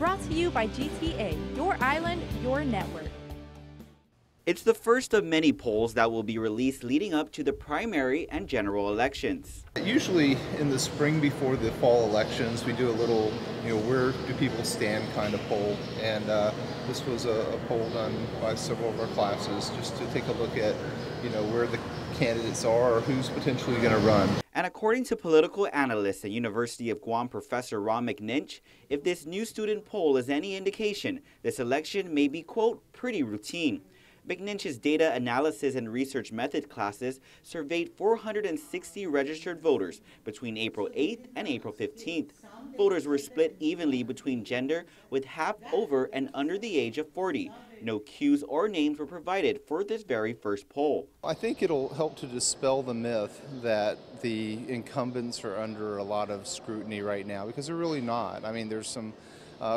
Brought to you by GTA, your island, your network. It's the first of many polls that will be released leading up to the primary and general elections. Usually in the spring before the fall elections, we do a little, where do people stand kind of poll. And this was a poll done by several of our classes just to take a look at, where the candidates are or who's potentially going to run. And according to political analyst and University of Guam professor McNinch, if this new student poll is any indication, this election may be, quote, pretty routine. McNinch's data analysis and research method classes surveyed 460 registered voters between April 8th and April 15th. Voters were split evenly between gender, with half over and under the age of 40. No cues or names were provided for this very first poll. I think it'll help to dispel the myth that the incumbents are under a lot of scrutiny right now, because they're really not. I mean, there's some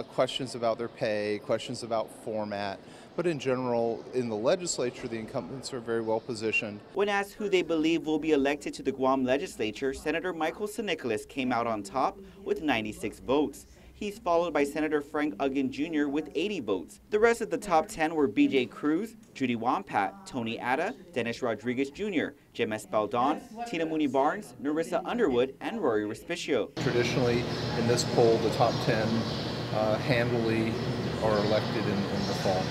questions about their pay, questions about format. But in general, in the legislature, the incumbents are very well positioned. When asked who they believe will be elected to the Guam legislature, Senator Michael Nicholas came out on top with 96 votes. He's followed by Senator Frank Uggan Jr. with 80 votes. The rest of the top 10 were B.J. Cruz, Judy Wampat, Tony Atta, Dennis Rodriguez Jr., Jem Espaldon, Tina Mooney Barnes, Narissa Underwood, and Rory Respicio. Traditionally, in this poll, the top 10 handily are elected in the fall.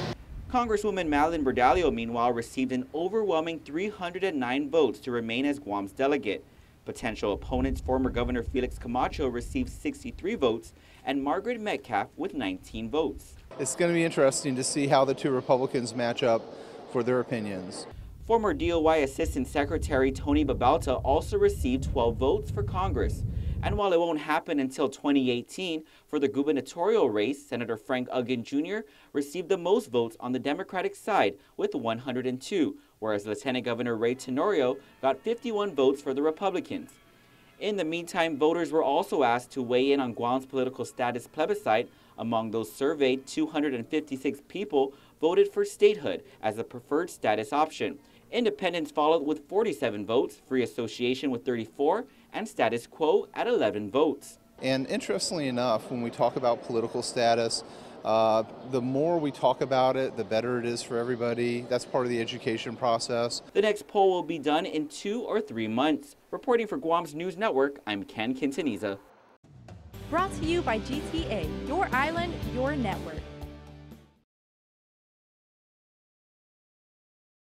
Congresswoman Madeline Bordallo, meanwhile, received an overwhelming 309 votes to remain as Guam's delegate. Potential opponents, former Governor Felix Camacho, received 63 votes, and Margaret Metcalf with 19 votes. It's going to be interesting to see how the two Republicans match up for their opinions. Former DOI Assistant Secretary Tony Babalta also received 12 votes for Congress. And while it won't happen until 2018, for the gubernatorial race, Senator Frank Uggan Jr. received the most votes on the Democratic side with 102, whereas Lieutenant Governor Ray Tenorio got 51 votes for the Republicans. In the meantime, voters were also asked to weigh in on Guam's political status plebiscite. Among those surveyed, 256 people voted for statehood as the preferred status option. Independents followed with 47 votes, Free Association with 34, and Status Quo at 11 votes. And interestingly enough, when we talk about political status, the more we talk about it, the better it is for everybody. That's part of the education process. The next poll will be done in 2 or 3 months. Reporting for Guam's News Network, I'm Ken Quintaniza. Brought to you by GTA, your island, your network.